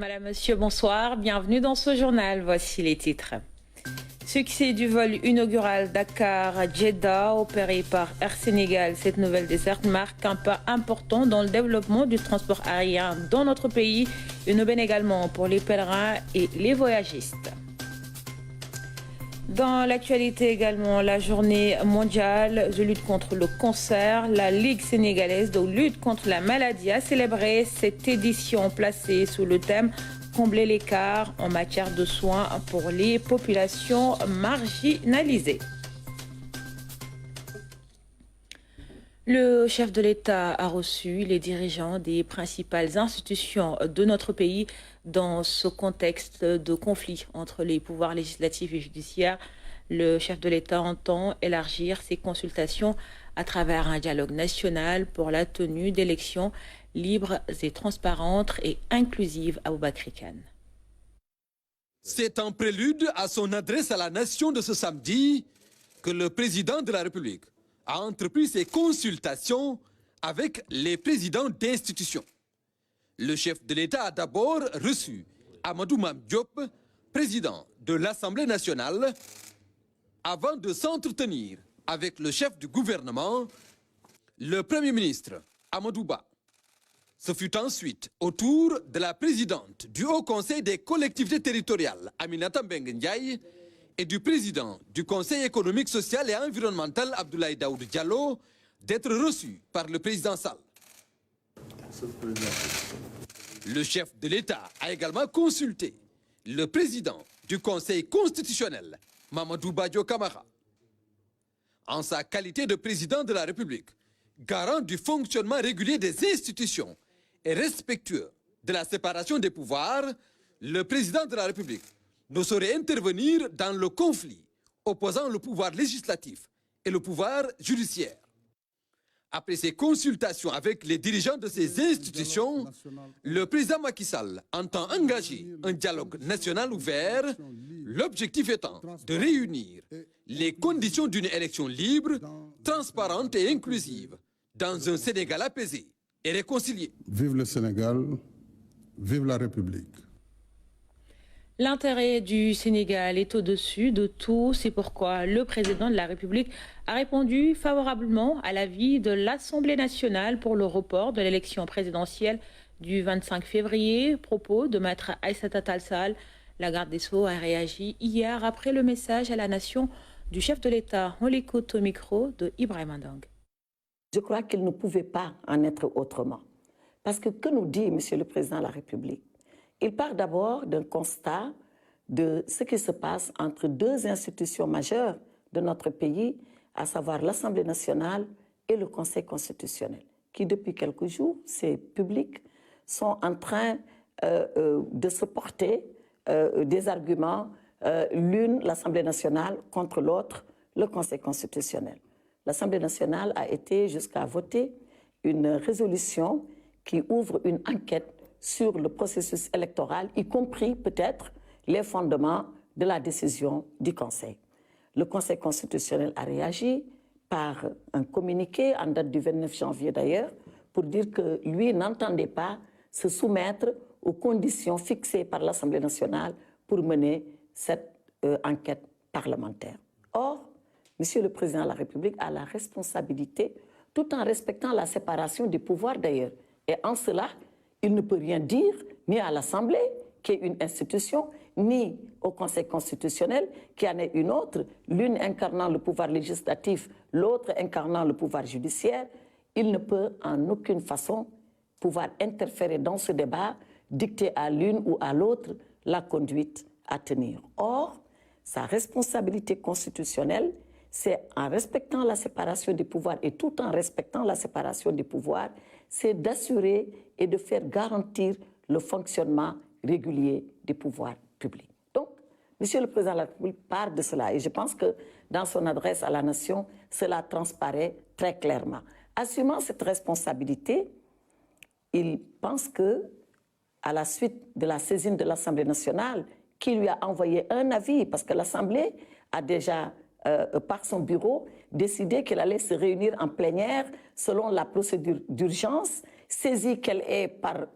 Madame, Monsieur, bonsoir. Bienvenue dans ce journal. Voici les titres. Succès du vol inaugural Dakar-Jeddah opéré par Air Sénégal. Cette nouvelle desserte marque un pas important dans le développement du transport aérien dans notre pays. Une aubaine également pour les pèlerins et les voyagistes. Dans l'actualité également, la journée mondiale de lutte contre le cancer, la Ligue sénégalaise de lutte contre la maladie a célébré cette édition placée sous le thème « Combler l'écart en matière de soins pour les populations marginalisées ». Le chef de l'État a reçu les dirigeants des principales institutions de notre pays dans ce contexte de conflit entre les pouvoirs législatifs et judiciaires. Le chef de l'État entend élargir ses consultations à travers un dialogue national pour la tenue d'élections libres et transparentes et inclusives à Aboubakry Kane. C'est en prélude à son adresse à la nation de ce samedi que le président de la République a entrepris ses consultations avec les présidents d'institutions. Le chef de l'État a d'abord reçu Amadou Mame Diop, président de l'Assemblée nationale, avant de s'entretenir avec le chef du gouvernement, le Premier ministre Amadou Ba. Ce fut ensuite au tour de la présidente du Haut Conseil des collectivités territoriales, Aminata Mbengue Ndiaye, et du président du Conseil économique, social et environnemental, Abdoulaye Daoud Diallo, d'être reçus par le président Sall. Le chef de l'État a également consulté le président du Conseil constitutionnel, Mamadou Badio Camara. En sa qualité de président de la République, garant du fonctionnement régulier des institutions et respectueux de la séparation des pouvoirs, le président de la République ne saurait intervenir dans le conflit opposant le pouvoir législatif et le pouvoir judiciaire. Après ces consultations avec les dirigeants de ces institutions, le président Macky Sall entend engager un dialogue national ouvert, l'objectif étant de réunir les conditions d'une élection libre, transparente et inclusive dans un Sénégal apaisé et réconcilié. Vive le Sénégal, vive la République. L'intérêt du Sénégal est au-dessus de tout. C'est pourquoi le président de la République a répondu favorablement à l'avis de l'Assemblée nationale pour le report de l'élection présidentielle du 25 février. Propos de Maître Aïssata Tall Sall. La garde des Sceaux a réagi hier après le message à la nation du chef de l'État. On l'écoute au micro de Ibrahima Ndang. Je crois qu'il ne pouvait pas en être autrement. Parce que nous dit M. le Président de la République? Il part d'abord d'un constat de ce qui se passe entre deux institutions majeures de notre pays, à savoir l'Assemblée nationale et le Conseil constitutionnel, qui depuis quelques jours, c'est public, sont en train de se porter des arguments, l'une, l'Assemblée nationale, contre l'autre, le Conseil constitutionnel. L'Assemblée nationale a été jusqu'à voter une résolution qui ouvre une enquête sur le processus électoral, y compris peut-être les fondements de la décision du Conseil. Le Conseil constitutionnel a réagi par un communiqué, en date du 29 janvier d'ailleurs, pour dire que lui n'entendait pas se soumettre aux conditions fixées par l'Assemblée nationale pour mener cette enquête parlementaire. Or, Monsieur le Président de la République a la responsabilité, tout en respectant la séparation des pouvoirs d'ailleurs. Et en cela, il ne peut rien dire ni à l'Assemblée, qui est une institution, ni au Conseil constitutionnel, qui en est une autre, l'une incarnant le pouvoir législatif, l'autre incarnant le pouvoir judiciaire. Il ne peut en aucune façon pouvoir interférer dans ce débat, dicter à l'une ou à l'autre la conduite à tenir. Or, sa responsabilité constitutionnelle, c'est en respectant la séparation des pouvoirs et tout en respectant la séparation des pouvoirs, c'est d'assurer et de faire garantir le fonctionnement régulier des pouvoirs publics. Donc, Monsieur le Président de la République part de cela et je pense que dans son adresse à la nation, cela transparaît très clairement. Assumant cette responsabilité, il pense que, à la suite de la saisine de l'Assemblée nationale, qui lui a envoyé un avis, parce que l'Assemblée a déjà, par son bureau, décidé qu'elle allait se réunir en plénière selon la procédure d'urgence, saisie qu'elle est par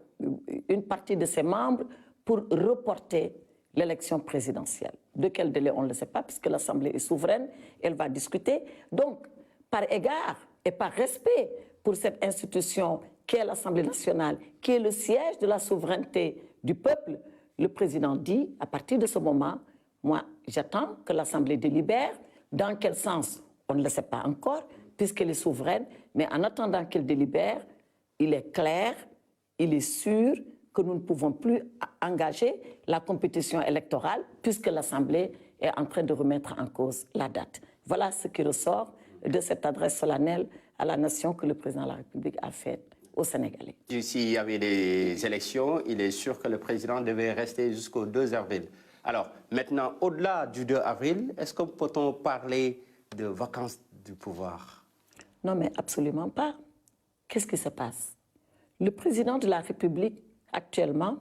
une partie de ses membres pour reporter l'élection présidentielle. De quel délai, on ne le sait pas, puisque l'Assemblée est souveraine, elle va discuter. Donc, par égard et par respect pour cette institution qu'est l'Assemblée nationale, qui est le siège de la souveraineté du peuple, le président dit, à partir de ce moment, moi, j'attends que l'Assemblée délibère. Dans quel sens, on ne le sait pas encore, puisqu'elle est souveraine, mais en attendant qu'elle délibère, il est clair, il est sûr que nous ne pouvons plus engager la compétition électorale puisque l'Assemblée est en train de remettre en cause la date. Voilà ce qui ressort de cette adresse solennelle à la nation que le président de la République a faite aux Sénégalais. S'il y avait des élections, il est sûr que le président devait rester jusqu'au 2 avril. Alors, maintenant, au-delà du 2 avril, est-ce que peut-on parler de vacances du pouvoir? Non, mais absolument pas. Qu'est-ce qui se passe? Le président de la République, actuellement,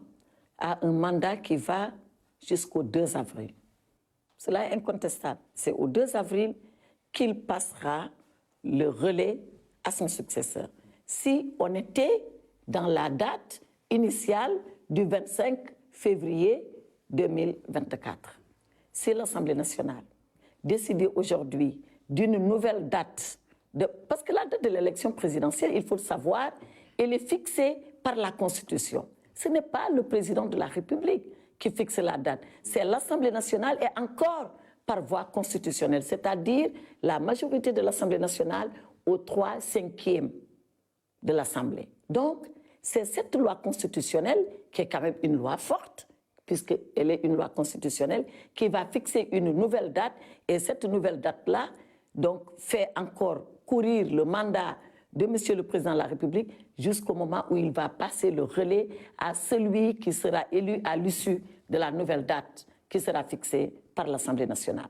a un mandat qui va jusqu'au 2 avril. Cela est incontestable. C'est au 2 avril qu'il passera le relais à son successeur. Si on était dans la date initiale du 25 février 2024, si l'Assemblée nationale décidait aujourd'hui d'une nouvelle date, parce que la date de l'élection présidentielle, il faut le savoir, elle est fixée par la Constitution. Ce n'est pas le président de la République qui fixe la date, c'est l'Assemblée nationale et encore par voie constitutionnelle, c'est-à-dire la majorité de l'Assemblée nationale aux 3/5 de l'Assemblée. Donc, c'est cette loi constitutionnelle, qui est quand même une loi forte, puisqu'elle est une loi constitutionnelle, qui va fixer une nouvelle date, et cette nouvelle date-là, donc, fait encore courir le mandat de M. le Président de la République jusqu'au moment où il va passer le relais à celui qui sera élu à l'issue de la nouvelle date qui sera fixée par l'Assemblée nationale.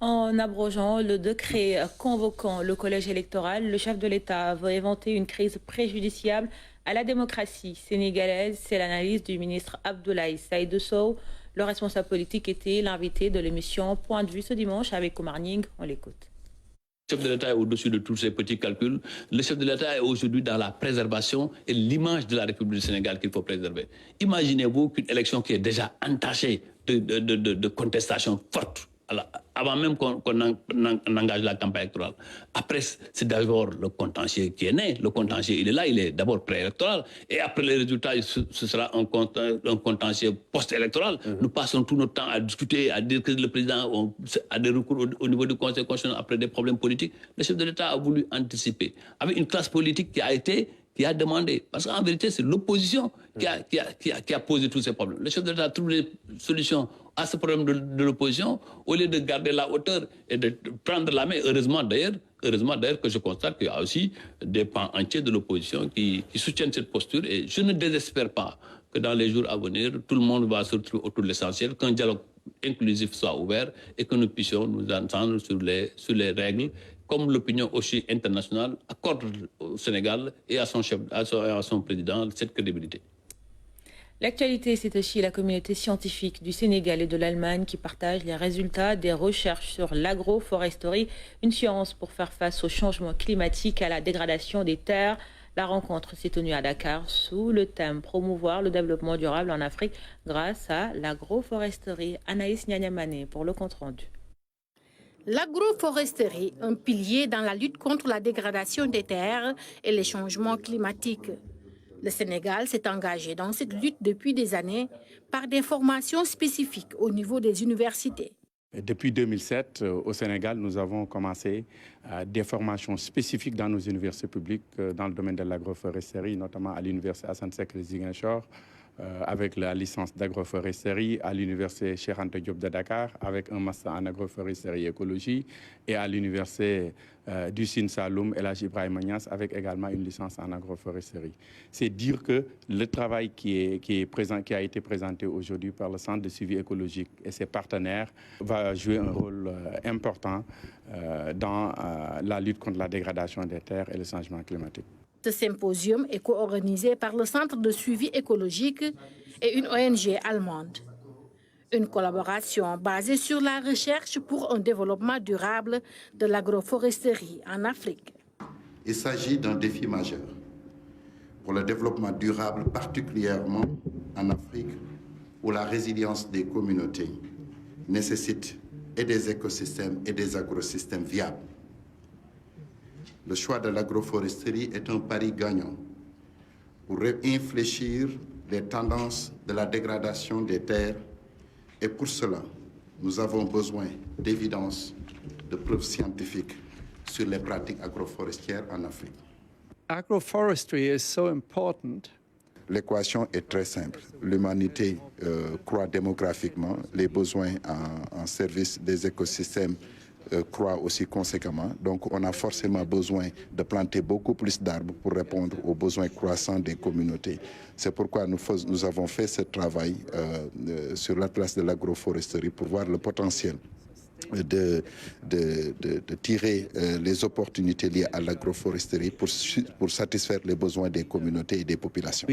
En abrogeant le décret convoquant le collège électoral, le chef de l'État veut inventer une crise préjudiciable à la démocratie sénégalaise. C'est l'analyse du ministre Abdoulaye Seydou Sow. Le responsable politique était l'invité de l'émission Point de vue ce dimanche avec Omar Ning. On l'écoute. Le chef de l'État est au-dessus de tous ces petits calculs. Le chef de l'État est aujourd'hui dans la préservation et l'image de la République du Sénégal qu'il faut préserver. Imaginez-vous qu'une élection qui est déjà entachée de contestations fortes, avant même qu'on engage la campagne électorale. Après, c'est d'abord le contentieux qui est né. Le contentieux, il est là, il est d'abord préélectoral. Et après les résultats, ce sera un contentieux post-électoral. Nous passons tout notre temps à discuter, à dire que le président a des recours au niveau du Conseil constitutionnel après des problèmes politiques. Le chef de l'État a voulu anticiper. Avec une classe politique qui a demandé. Parce qu'en vérité, c'est l'opposition qui a posé tous ces problèmes. Le chef de l'État trouve des solutions à ce problème de l'opposition au lieu de garder la hauteur et de prendre la main. Heureusement d'ailleurs que je constate qu'il y a aussi des pans entiers de l'opposition qui soutiennent cette posture. Et je ne désespère pas que dans les jours à venir, tout le monde va se retrouver autour de l'essentiel, qu'un dialogue inclusif soit ouvert et que nous puissions nous entendre sur les règles, comme l'opinion aussi internationale accorde au Sénégal et à son chef, à son président cette crédibilité. L'actualité, c'est aussi la communauté scientifique du Sénégal et de l'Allemagne qui partagent les résultats des recherches sur l'agroforesterie, une science pour faire face au changement climatique et à la dégradation des terres. La rencontre s'est tenue à Dakar sous le thème « Promouvoir le développement durable en Afrique grâce à l'agroforesterie ». Anaïs Nyanyamane pour le compte-rendu. L'agroforesterie, un pilier dans la lutte contre la dégradation des terres et les changements climatiques. Le Sénégal s'est engagé dans cette lutte depuis des années par des formations spécifiques au niveau des universités. Depuis 2007, au Sénégal, nous avons commencé des formations spécifiques dans nos universités publiques dans le domaine de l'agroforesterie, notamment à l'université Assane Seck de Ziguinchor, avec la licence d'agroforesterie, à l'université Cheikh Anta Diop de Dakar, avec un master en agroforesterie et écologie, et à l'université du Sine Saloum, El Hadji Ibrahima Niass, avec également une licence en agroforesterie. C'est dire que le travail qui a été présenté aujourd'hui par le Centre de suivi écologique et ses partenaires va jouer un rôle important dans la lutte contre la dégradation des terres et le changement climatique. Ce symposium est co-organisé par le Centre de suivi écologique et une ONG allemande. Une collaboration basée sur la recherche pour un développement durable de l'agroforesterie en Afrique. Il s'agit d'un défi majeur pour le développement durable, particulièrement en Afrique où la résilience des communautés nécessite et des écosystèmes et des agrosystèmes viables. Le choix de l'agroforesterie est un pari gagnant pour infléchir les tendances de la dégradation des terres et pour cela, nous avons besoin d'évidence, de preuves scientifiques sur les pratiques agroforestières en Afrique. Agroforestry is so important. L'équation est très simple. L'humanité croît démographiquement, les besoins en service des écosystèmes croît aussi conséquemment. Donc on a forcément besoin de planter beaucoup plus d'arbres pour répondre aux besoins croissants des communautés. C'est pourquoi nous avons fait ce travail sur l'atlas de l'agroforesterie pour voir le potentiel de tirer les opportunités liées à l'agroforesterie pour satisfaire les besoins des communautés et des populations.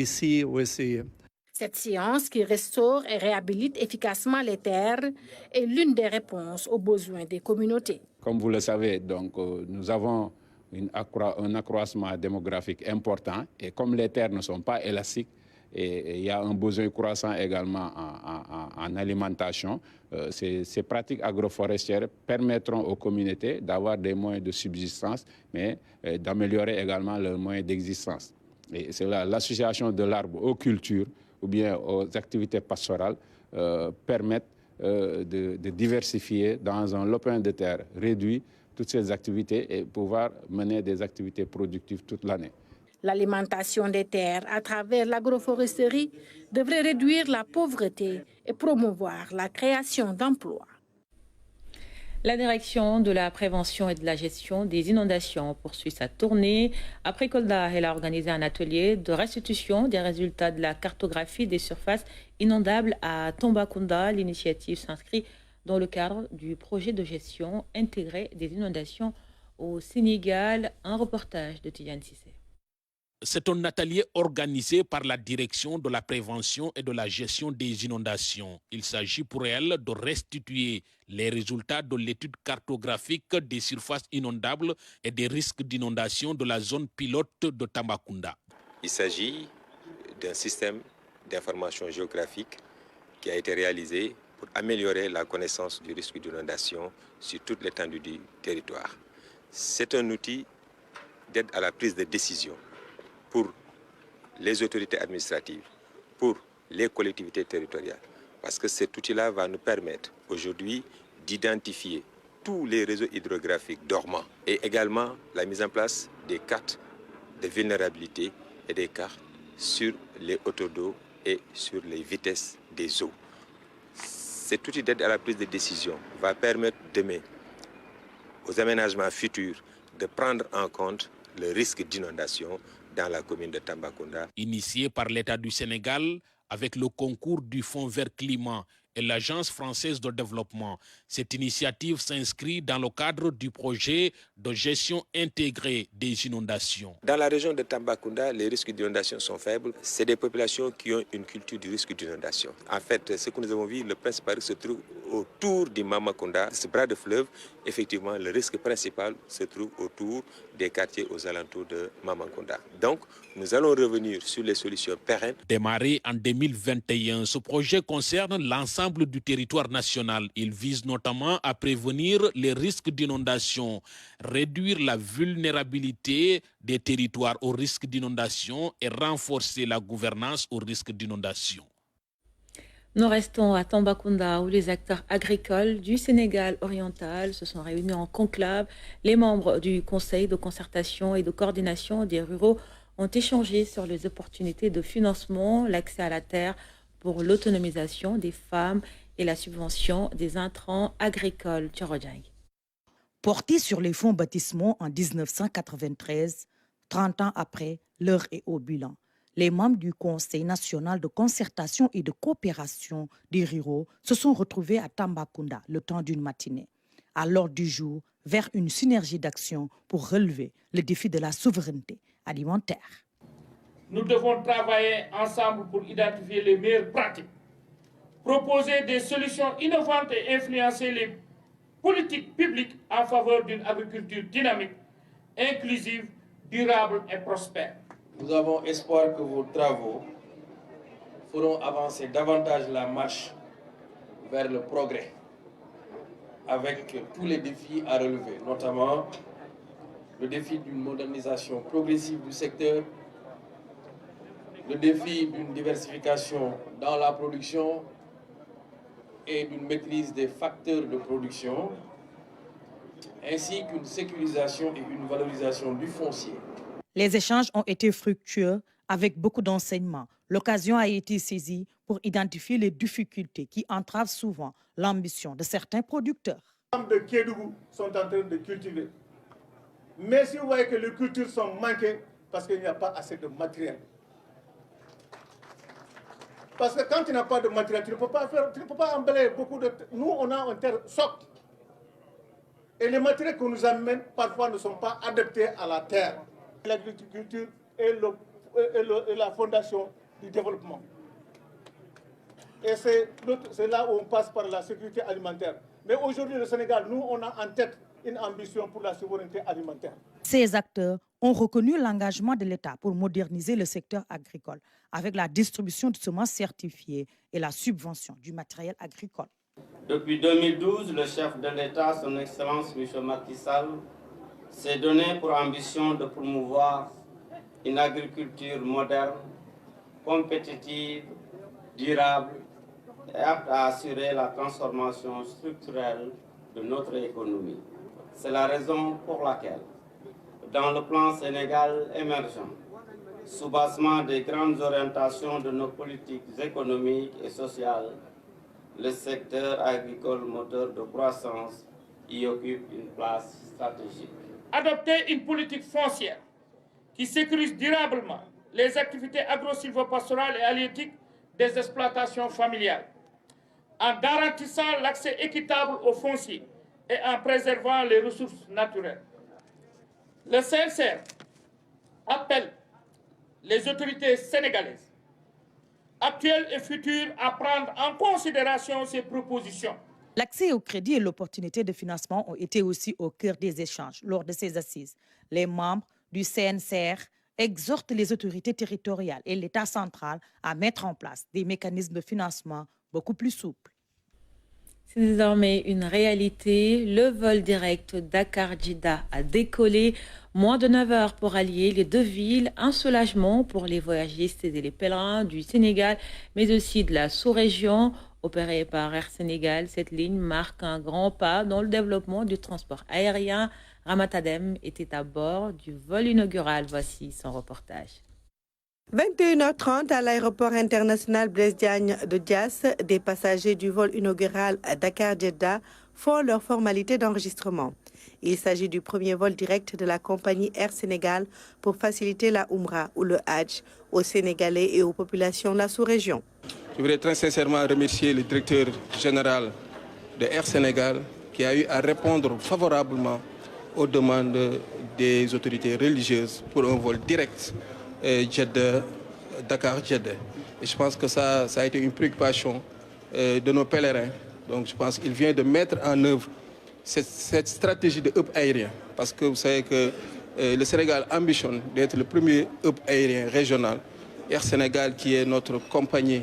Cette science qui restaure et réhabilite efficacement les terres est l'une des réponses aux besoins des communautés. Comme vous le savez, donc, nous avons un accroissement démographique important et comme les terres ne sont pas élastiques, et il y a un besoin croissant également en alimentation, ces pratiques agroforestières permettront aux communautés d'avoir des moyens de subsistance, mais d'améliorer également leurs moyens d'existence. Et c'est là l'association de l'arbre aux cultures ou bien aux activités pastorales permettent de diversifier dans un lopin de terre réduit toutes ces activités et pouvoir mener des activités productives toute l'année. L'alimentation des terres à travers l'agroforesterie devrait réduire la pauvreté et promouvoir la création d'emplois. La direction de la prévention et de la gestion des inondations poursuit sa tournée. Après Kolda, elle a organisé un atelier de restitution des résultats de la cartographie des surfaces inondables à Tambacounda. L'initiative s'inscrit dans le cadre du projet de gestion intégrée des inondations au Sénégal. Un reportage de Tidiane Cissé. C'est un atelier organisé par la direction de la prévention et de la gestion des inondations. Il s'agit pour elle de restituer les résultats de l'étude cartographique des surfaces inondables et des risques d'inondation de la zone pilote de Tambacounda. Il s'agit d'un système d'information géographique qui a été réalisé pour améliorer la connaissance du risque d'inondation sur toute l'étendue du territoire. C'est un outil d'aide à la prise de décision pour les autorités administratives, pour les collectivités territoriales. Parce que cet outil-là va nous permettre aujourd'hui d'identifier tous les réseaux hydrographiques dormants et également la mise en place des cartes de vulnérabilité et des cartes sur les hauteurs d'eau et sur les vitesses des eaux. Cet outil d'aide à la prise de décision va permettre demain aux aménagements futurs de prendre en compte le risque d'inondation dans la commune de Tambacounda. Initié par l'État du Sénégal avec le concours du Fonds vert climat et l'Agence française de développement, cette initiative s'inscrit dans le cadre du projet de gestion intégrée des inondations. Dans la région de Tambacounda, les risques d'inondation sont faibles. C'est des populations qui ont une culture du risque d'inondation. En fait, ce que nous avons vu, le principal risque se trouve autour du Mamacounda, ce bras de fleuve. Effectivement, le risque principal se trouve autour des quartiers aux alentours de Mamacounda. Donc, nous allons revenir sur les solutions pérennes. Démarré en 2021, ce projet concerne l'ensemble du territoire national. Il vise notamment à prévenir les risques d'inondation, réduire la vulnérabilité des territoires au risque d'inondation et renforcer la gouvernance au risque d'inondation. Nous restons à Tambacounda où les acteurs agricoles du Sénégal oriental se sont réunis en conclave. Les membres du Conseil de concertation et de coordination des ruraux ont échangé sur les opportunités de financement, l'accès à la terre pour l'autonomisation des femmes et la subvention des intrants agricoles. Porté sur les fonds baptismaux en 1993, 30 ans après, l'heure est au bilan. Les membres du Conseil national de concertation et de coopération des ruraux se sont retrouvés à Tambacounda le temps d'une matinée. À l'ordre du jour, vers une synergie d'action pour relever le défi de la souveraineté alimentaire. Nous devons travailler ensemble pour identifier les meilleures pratiques, proposer des solutions innovantes et influencer les politiques publiques en faveur d'une agriculture dynamique, inclusive, durable et prospère. Nous avons espoir que vos travaux feront avancer davantage la marche vers le progrès, avec tous les défis à relever, notamment le défi d'une modernisation progressive du secteur, le défi d'une diversification dans la production et d'une maîtrise des facteurs de production, ainsi qu'une sécurisation et une valorisation du foncier. Les échanges ont été fructueux avec beaucoup d'enseignements. L'occasion a été saisie pour identifier les difficultés qui entravent souvent l'ambition de certains producteurs. Les femmes de Kédougou sont en train de cultiver. Mais si vous voyez que les cultures sont manquées, parce qu'il n'y a pas assez de matériel. Parce que quand tu n'as pas de matériel, tu ne peux pas embellir beaucoup de... Nous, on a un terre socle. Et les matériels qu'on nous amène, parfois, ne sont pas adaptés à la terre. L'agriculture est la fondation du développement. Et c'est là où on passe par la sécurité alimentaire. Mais aujourd'hui, le Sénégal, nous, on a en tête une ambition pour la souveraineté alimentaire. Ces acteurs ont reconnu l'engagement de l'État pour moderniser le secteur agricole avec la distribution de semences certifiées et la subvention du matériel agricole. Depuis 2012, le chef de l'État, son Excellence M. Macky Sall, s'est donné pour ambition de promouvoir une agriculture moderne, compétitive, durable et apte à assurer la transformation structurelle de notre économie. C'est la raison pour laquelle, dans le plan Sénégal émergent, soubassement des grandes orientations de nos politiques économiques et sociales, le secteur agricole moteur de croissance y occupe une place stratégique. Adopter une politique foncière qui sécurise durablement les activités agro-silvopastorales et halieutiques des exploitations familiales, en garantissant l'accès équitable aux fonciers et en préservant les ressources naturelles. Le CNCR appelle les autorités sénégalaises, actuelles et futures, à prendre en considération ces propositions. L'accès au crédit et l'opportunité de financement ont été aussi au cœur des échanges lors de ces assises. Les membres du CNCR exhortent les autorités territoriales et l'État central à mettre en place des mécanismes de financement beaucoup plus souples. C'est désormais une réalité. Le vol direct Dakar-Djeddah a décollé. Moins de 9 heures pour allier les deux villes. Un soulagement pour les voyagistes et les pèlerins du Sénégal, mais aussi de la sous-région. Opérée par Air Sénégal, cette ligne marque un grand pas dans le développement du transport aérien. Ramatadem était à bord du vol inaugural. Voici son reportage. 21h30 à l'aéroport international Blaise Diagne de Diass, des passagers du vol inaugural à Dakar-Djeddah font leur formalité d'enregistrement. Il s'agit du premier vol direct de la compagnie Air Sénégal pour faciliter la Oumra ou le Hajj aux Sénégalais et aux populations de la sous-région. Je voudrais très sincèrement remercier le directeur général de Air Sénégal qui a eu à répondre favorablement aux demandes des autorités religieuses pour un vol direct Dakar-Djeddah. Et je pense que ça a été une préoccupation de nos pèlerins. Donc je pense qu'il vient de mettre en œuvre cette stratégie de hub aérien. Parce que vous savez que le Sénégal ambitionne d'être le premier hub aérien régional. Air Sénégal, qui est notre compagnie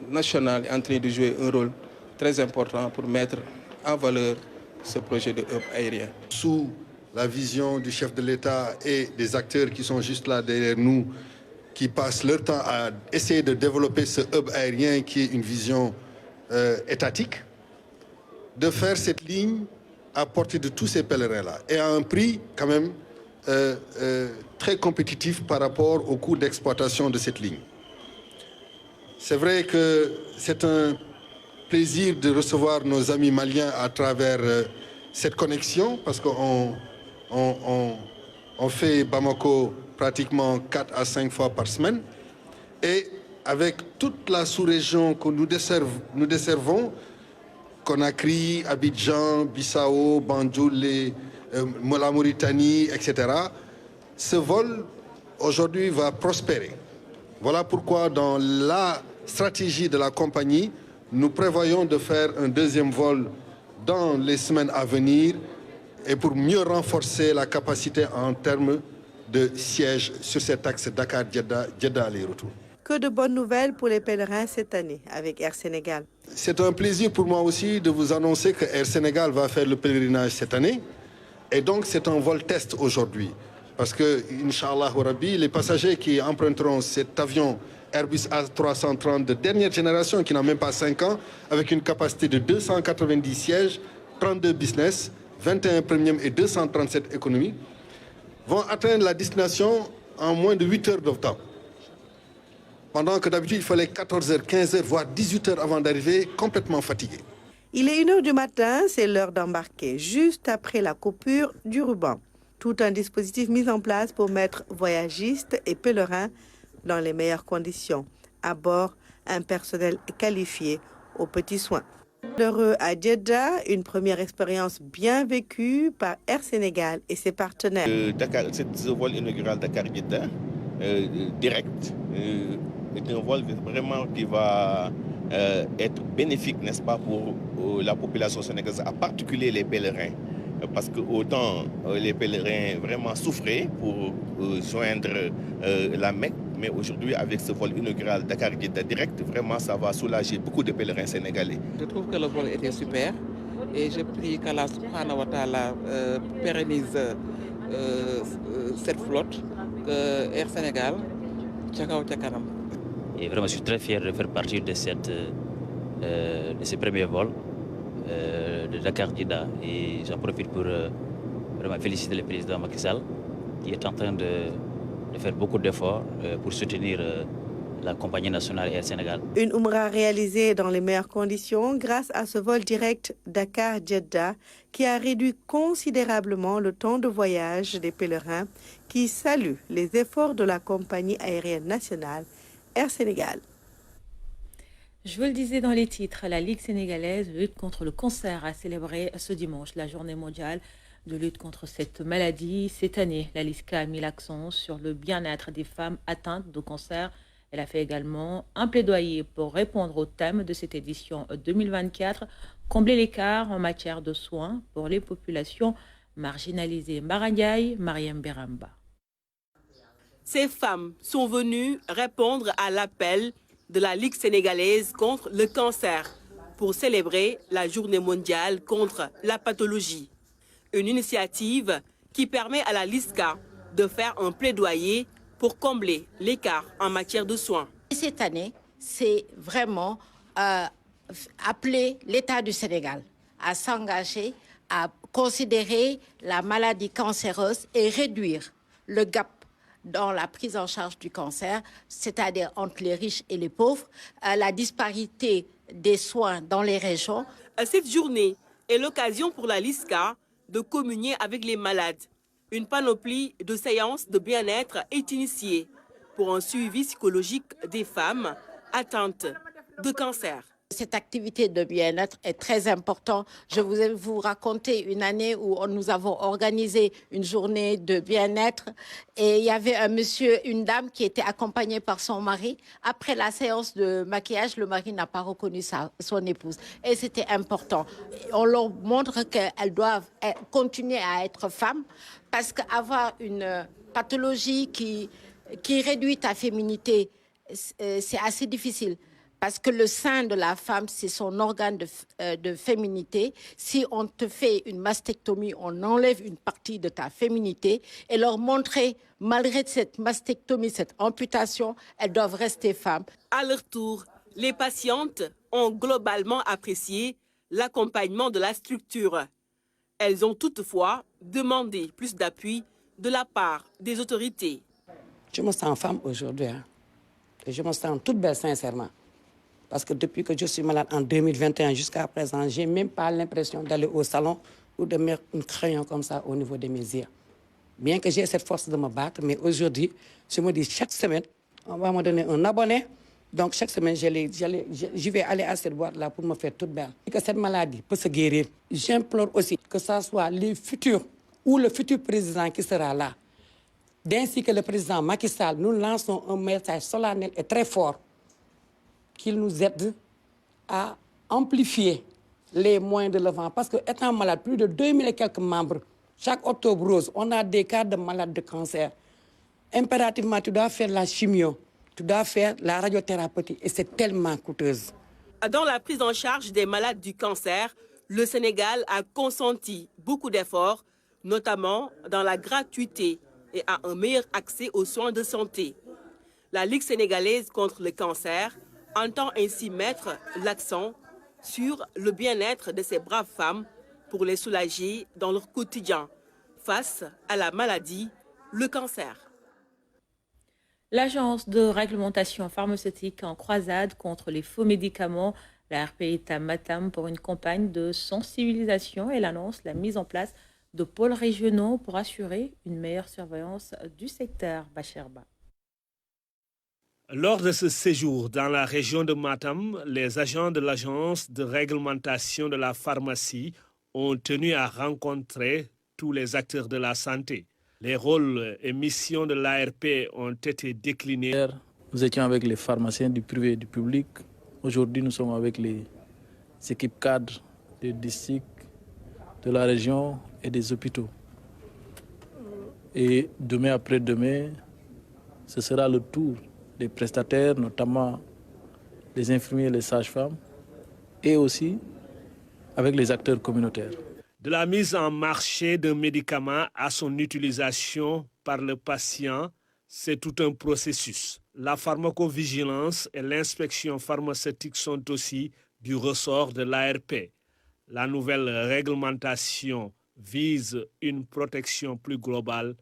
nationale, est en train de jouer un rôle très important pour mettre en valeur ce projet de hub aérien. Sous la vision du chef de l'État et des acteurs qui sont juste là derrière nous, qui passent leur temps à essayer de développer ce hub aérien qui est une vision étatique, de faire cette ligne à portée de tous ces pèlerins-là et à un prix quand même très compétitif par rapport au coût d'exploitation de cette ligne. C'est vrai que c'est un plaisir de recevoir nos amis maliens à travers cette connexion parce qu'on fait Bamako pratiquement 4 à 5 fois par semaine. Et avec toute la sous-région que nous desservons, Conakry, Abidjan, Bissau, Banjul, la Mauritanie, etc., ce vol aujourd'hui va prospérer. Voilà pourquoi dans la stratégie de la compagnie, nous prévoyons de faire un deuxième vol dans les semaines à venir et pour mieux renforcer la capacité en termes de siège sur cet axe Dakar-Djeddah aller-retour. Que de bonnes nouvelles pour les pèlerins cette année avec Air Sénégal. C'est un plaisir pour moi aussi de vous annoncer que Air Sénégal va faire le pèlerinage cette année. Et donc c'est un vol test aujourd'hui. Parce que, Inch'Allah Rabbi, les passagers qui emprunteront cet avion Airbus A330 de dernière génération, qui n'a même pas 5 ans, avec une capacité de 290 sièges, 32 business, 21 premium et 237 économies, vont atteindre la destination en moins de 8 heures de temps. Pendant que d'habitude, il fallait 14 heures, 15 heures, voire 18 heures avant d'arriver, complètement fatigué. Il est 1 h du matin, c'est l'heure d'embarquer, juste après la coupure du ruban. Tout un dispositif mis en place pour mettre voyagistes et pèlerins dans les meilleures conditions. À bord, un personnel qualifié aux petits soins. Heureux à Jeddah, une première expérience bien vécue par Air Sénégal et ses partenaires. Ce vol inaugural Dakar-Jeddah, direct, est un vol vraiment qui va être bénéfique, n'est-ce pas, pour la population sénégalaise, en particulier les pèlerins. Parce que autant les pèlerins vraiment souffraient pour joindre la Mecque, mais aujourd'hui avec ce vol inaugural Dakar-Jeddah direct, vraiment ça va soulager beaucoup de pèlerins sénégalais. Je trouve que le vol était super et je prie qu'Allah subhanahu wa ta'ala pérennise cette flotte, que Air Sénégal, Tchakao Tchakanam. Et vraiment je suis très fier de faire partie de ces premiers vols de Dakar-Jeddah et j'en profite pour vraiment féliciter le président Macky Sall qui est en train de faire beaucoup d'efforts pour soutenir la compagnie nationale Air Sénégal. Une Umrah réalisée dans les meilleures conditions grâce à ce vol direct Dakar-Jeddah qui a réduit considérablement le temps de voyage des pèlerins qui saluent les efforts de la compagnie aérienne nationale Air Sénégal. Je vous le disais dans les titres, la Ligue sénégalaise de lutte contre le cancer a célébré ce dimanche la journée mondiale de lutte contre cette maladie. Cette année, la LISCA a mis l'accent sur le bien-être des femmes atteintes de cancer. Elle a fait également un plaidoyer pour répondre au thème de cette édition 2024, combler l'écart en matière de soins pour les populations marginalisées. Marandiaï, Mariam Beramba. Ces femmes sont venues répondre à l'appel de la Ligue sénégalaise contre le cancer pour célébrer la journée mondiale contre la pathologie. Une initiative qui permet à la LISCA de faire un plaidoyer pour combler l'écart en matière de soins. Cette année, c'est vraiment appeler l'État du Sénégal à s'engager, à considérer la maladie cancéreuse et réduire le gap dans la prise en charge du cancer, c'est-à-dire entre les riches et les pauvres, la disparité des soins dans les régions. Cette journée est l'occasion pour la LISCA de communier avec les malades. Une panoplie de séances de bien-être est initiée pour un suivi psychologique des femmes atteintes de cancer. Cette activité de bien-être est très importante. Je vais vous raconter une année où nous avons organisé une journée de bien-être et il y avait un monsieur, une dame qui était accompagnée par son mari. Après la séance de maquillage, le mari n'a pas reconnu son épouse et c'était important. On leur montre qu'elles doivent continuer à être femmes parce qu'avoir une pathologie qui réduit ta féminité, c'est assez difficile. Parce que le sein de la femme, c'est son organe de féminité. Si on te fait une mastectomie, on enlève une partie de ta féminité et leur montrer, malgré cette mastectomie, cette amputation, elles doivent rester femmes. À leur tour, les patientes ont globalement apprécié l'accompagnement de la structure. Elles ont toutefois demandé plus d'appui de la part des autorités. Je me sens femme aujourd'hui. Et je me sens toute belle, sincèrement. Parce que depuis que je suis malade en 2021 jusqu'à présent, je n'ai même pas l'impression d'aller au salon ou de mettre un crayon comme ça au niveau de mes yeux. Bien que j'ai cette force de me battre, mais aujourd'hui, je me dis chaque semaine, on va me donner un abonné. Donc chaque semaine, je vais aller à cette boîte-là pour me faire toute belle. Et que cette maladie peut se guérir. J'implore aussi que ce soit les futurs ou le futur président qui sera là, ainsi que le président Macky Sall, nous lançons un message solennel et très fort qu'il nous aide à amplifier les moyens de l'avant. Parce que étant malade, plus de 2000 et quelques membres, chaque octobre rose, on a des cas de malades de cancer. Impérativement, tu dois faire la chimio. Tu dois faire la radiothérapie et c'est tellement coûteuse. Dans la prise en charge des malades du cancer, le Sénégal a consenti beaucoup d'efforts, notamment dans la gratuité et a un meilleur accès aux soins de santé. La Ligue sénégalaise contre le cancer entend ainsi mettre l'accent sur le bien-être de ces braves femmes pour les soulager dans leur quotidien face à la maladie, le cancer. L'agence de réglementation pharmaceutique en croisade contre les faux médicaments, l'ARP est à Matam pour une campagne de sensibilisation. Elle annonce la mise en place de pôles régionaux pour assurer une meilleure surveillance du secteur. Bachirba. Lors de ce séjour dans la région de Matam, les agents de l'agence de réglementation de la pharmacie ont tenu à rencontrer tous les acteurs de la santé. Les rôles et missions de l'ARP ont été déclinés. Hier, nous étions avec les pharmaciens du privé et du public. Aujourd'hui, nous sommes avec les équipes cadres des districts, de la région et des hôpitaux. Et demain après-demain, ce sera le tour des prestataires, notamment les infirmiers et les sages-femmes, et aussi avec les acteurs communautaires. De la mise en marché d'un médicament à son utilisation par le patient, c'est tout un processus. La pharmacovigilance et l'inspection pharmaceutique sont aussi du ressort de l'ARP. La nouvelle réglementation vise une protection plus globale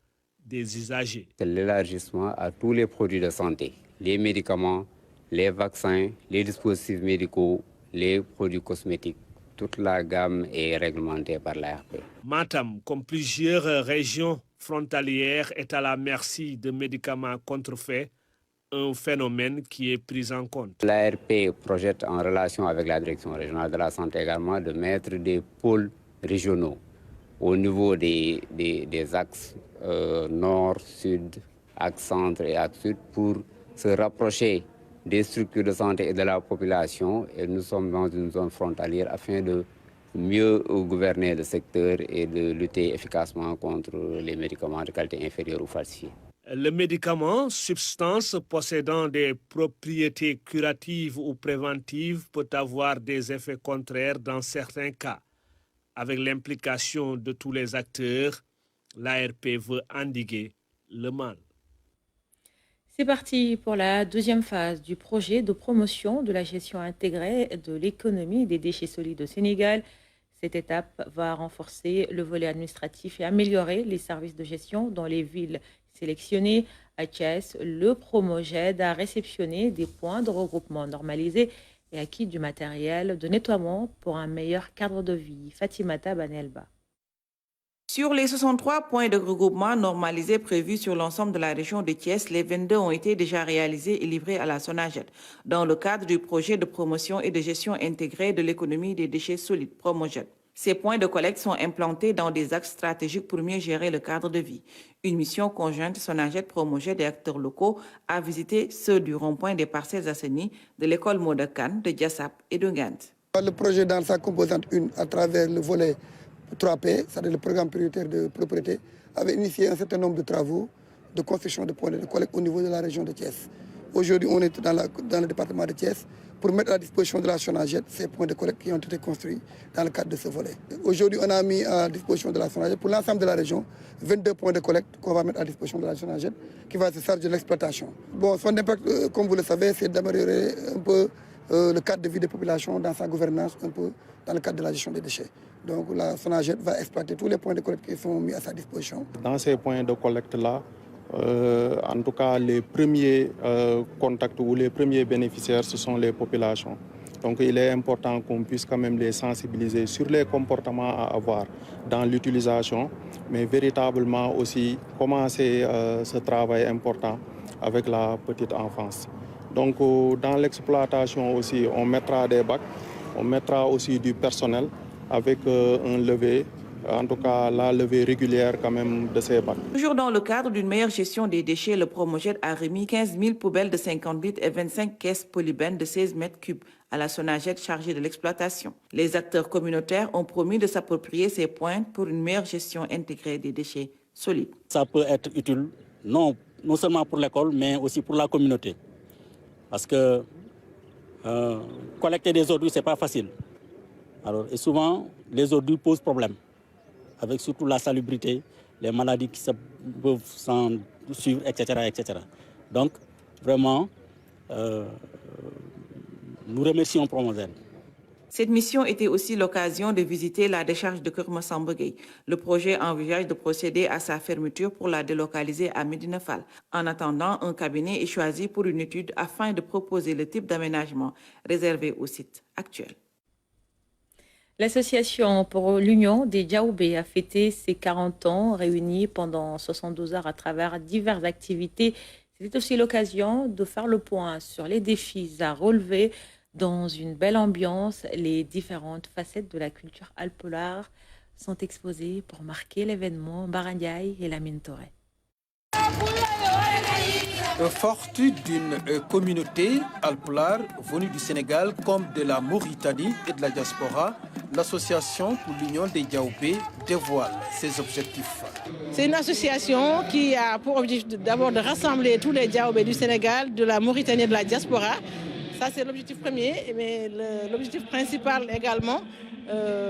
des usagers. C'est l'élargissement à tous les produits de santé, les médicaments, les vaccins, les dispositifs médicaux, les produits cosmétiques. Toute la gamme est réglementée par l'ARP. Matam, comme plusieurs régions frontalières, est à la merci de médicaments contrefaits, un phénomène qui est pris en compte. L'ARP projette en relation avec la direction régionale de la santé également de mettre des pôles régionaux au niveau des axes nord, sud, axe centre et axe sud pour se rapprocher des structures de santé et de la population. Et nous sommes dans une zone frontalière afin de mieux gouverner le secteur et de lutter efficacement contre les médicaments de qualité inférieure ou falsifiés. Le médicament, substance possédant des propriétés curatives ou préventives, peut avoir des effets contraires dans certains cas. Avec l'implication de tous les acteurs, l'ARP veut endiguer le mal. C'est parti pour la deuxième phase du projet de promotion de la gestion intégrée de l'économie des déchets solides au Sénégal. Cette étape va renforcer le volet administratif et améliorer les services de gestion dans les villes sélectionnées. À Thiès, le Promoged a réceptionné des points de regroupement normalisés et acquis du matériel de nettoiement pour un meilleur cadre de vie. Fatimata Banelba. Sur les 63 points de regroupement normalisés prévus sur l'ensemble de la région de Thiès, les 22 ont été déjà réalisés et livrés à la SONAGED dans le cadre du projet de promotion et de gestion intégrée de l'économie des déchets solides Promoged. Ces points de collecte sont implantés dans des axes stratégiques pour mieux gérer le cadre de vie. Une mission conjointe SONAGED, Promoged et acteurs locaux a visité ceux du rond-point des parcelles assainies de l'école Modakan, de Diassap et de Ngant. Le projet dans sa composante 1, à travers le volet 3P, c'est-à-dire le programme prioritaire de propriété, avait initié un certain nombre de travaux de construction de points de collecte au niveau de la région de Thiès. Aujourd'hui, on est dans le département de Thiès pour mettre à disposition de la SONAGED ces points de collecte qui ont été construits dans le cadre de ce volet. Aujourd'hui, on a mis à disposition de la SONAGED pour l'ensemble de la région 22 points de collecte qu'on va mettre à disposition de la SONAGED qui va se charger de l'exploitation. Bon, son impact, comme vous le savez, c'est d'améliorer un peu le cadre de vie des populations dans sa gouvernance, un peu dans le cadre de la gestion des déchets. Donc la SONAGED va exploiter tous les points de collecte qui sont mis à sa disposition. Dans ces points de collecte-là, en tout cas, les premiers contacts ou les premiers bénéficiaires, ce sont les populations. Donc il est important qu'on puisse quand même les sensibiliser sur les comportements à avoir dans l'utilisation, mais véritablement aussi commencer ce travail important avec la petite enfance. Donc dans l'exploitation aussi, on mettra des bacs, on mettra aussi du personnel avec un levé, en tout cas la levée régulière quand même de ces bacs. Toujours dans le cadre d'une meilleure gestion des déchets, le Promoged a remis 15 000 poubelles de 50 litres et 25 caisses polybènes de 16 mètres cubes à la SONAGED chargée de l'exploitation. Les acteurs communautaires ont promis de s'approprier ces points pour une meilleure gestion intégrée des déchets solides. Ça peut être utile non seulement pour l'école, mais aussi pour la communauté. Parce que collecter des ordures, ce n'est pas facile. Alors, et souvent, les ordures posent problème, avec surtout la salubrité, les maladies qui peuvent s'en suivre, etc., etc. Donc, vraiment, nous remercions Promogène. Cette mission était aussi l'occasion de visiter la décharge de Keur Massamba Gueye. Le projet envisage de procéder à sa fermeture pour la délocaliser à Médina Fall. En attendant, un cabinet est choisi pour une étude afin de proposer le type d'aménagement réservé au site actuel. L'association pour l'Union des Diaoubé a fêté ses 40 ans, réunie pendant 72 heures à travers diverses activités. C'était aussi l'occasion de faire le point sur les défis à relever. Dans une belle ambiance, les différentes facettes de la culture alpulaar sont exposées pour marquer l'événement. Barandiaï et Lamine Touré. Forte d'une communauté alpulaar venue du Sénégal comme de la Mauritanie et de la diaspora, l'association pour l'Union des Diaoubé dévoile ses objectifs. C'est une association qui a pour objectif d'abord de rassembler tous les Diaoubé du Sénégal, de la Mauritanie et de la diaspora. Ça, c'est l'objectif premier, mais l'objectif principal également,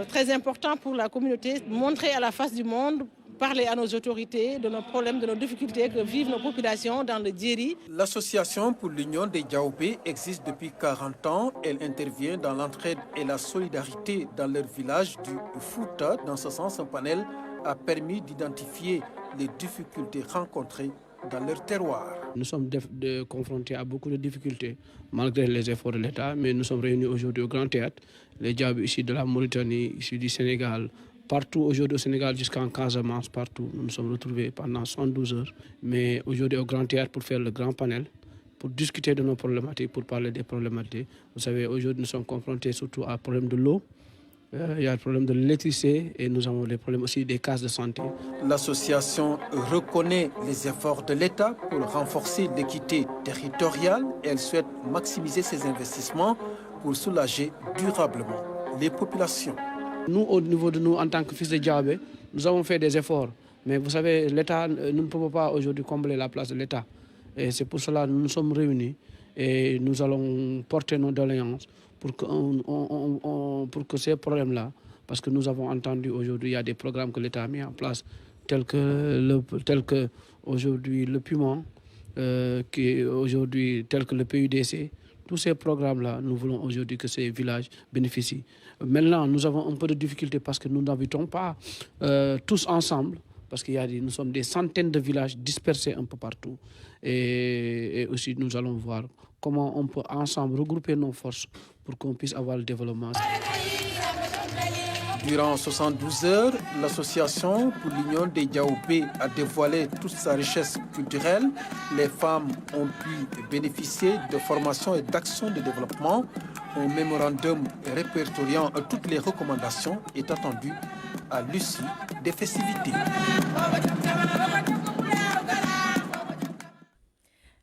très important pour la communauté, montrer à la face du monde, parler à nos autorités de nos problèmes, de nos difficultés que vivent nos populations dans le Djeri. L'association pour l'Union des Diaoubé existe depuis 40 ans. Elle intervient dans l'entraide et la solidarité dans leur village du Fouta. Dans ce sens, un panel a permis d'identifier les difficultés rencontrées dans leur terroir. Nous sommes confrontés à beaucoup de difficultés, malgré les efforts de l'État, mais nous sommes réunis aujourd'hui au Grand Théâtre. Les Diaoubé ici de la Mauritanie, ici du Sénégal, partout aujourd'hui au Sénégal jusqu'en Casamance, partout, nous nous sommes retrouvés pendant 72 heures. Mais aujourd'hui au Grand Théâtre pour faire le grand panel, pour discuter de nos problématiques, pour parler des problématiques. Vous savez, aujourd'hui nous sommes confrontés surtout à problème de l'eau. Il y a le problème de l'électricité et nous avons les problèmes aussi des cases de santé. L'association reconnaît les efforts de l'État pour renforcer l'équité territoriale et elle souhaite maximiser ses investissements pour soulager durablement les populations. Nous, au niveau de nous, en tant que fils de Diaoubé, nous avons fait des efforts. Mais vous savez, l'État, nous ne pouvons pas aujourd'hui combler la place de l'État. Et c'est pour cela que nous nous sommes réunis et nous allons porter nos doléances pour que ces problèmes-là, parce que nous avons entendu aujourd'hui, il y a des programmes que l'État a mis en place, tels que aujourd'hui le Piment, aujourd'hui tel que le PUDC. Tous ces programmes-là, nous voulons aujourd'hui que ces villages bénéficient. Maintenant, nous avons un peu de difficulté parce que nous n'habitons pas tous ensemble, parce que nous sommes des centaines de villages dispersés un peu partout. Et aussi, nous allons voir comment on peut ensemble regrouper nos forces pour qu'on puisse avoir le développement. Durant 72 heures, l'association pour l'Union des Diaoubé a dévoilé toute sa richesse culturelle. Les femmes ont pu bénéficier de formations et d'actions de développement. Un mémorandum répertoriant toutes les recommandations est attendu à l'issue des festivités.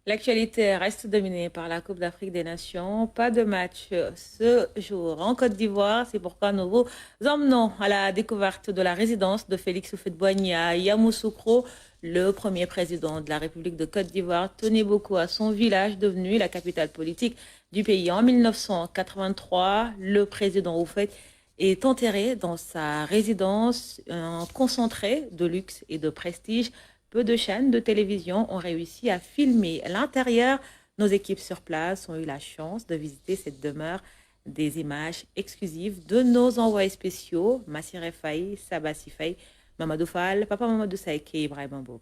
L'actualité reste dominée par la Coupe d'Afrique des Nations. Pas de match ce jour en Côte d'Ivoire. C'est pourquoi nous vous emmenons à la découverte de la résidence de Félix Houphouët-Boigny à Yamoussoukro. Le premier président de la République de Côte d'Ivoire tenait beaucoup à son village, devenu la capitale politique du pays. En 1983, le président Houphouët est enterré dans sa résidence, un concentré de luxe et de prestige. Peu de chaînes de télévision ont réussi à filmer l'intérieur. Nos équipes sur place ont eu la chance de visiter cette demeure. Des images exclusives de nos envoyés spéciaux, Massiré Faye, Sabassi Faye, Mamadou Fall, Papa Mamadou Saïké et Ibrahim Mboup.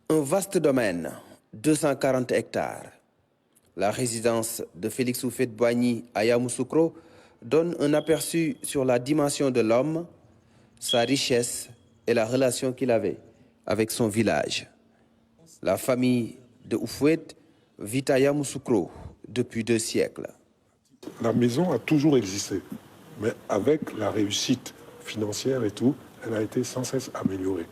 Un vaste domaine, 240 hectares. La résidence de Félix Houphouët-Boigny à Yamoussoukro donne un aperçu sur la dimension de l'homme, sa richesse et la relation qu'il avait avec son village. La famille de Houphouët vit à Yamoussoukro depuis 2 siècles. La maison a toujours existé, mais avec la réussite financière et tout, elle a été sans cesse améliorée.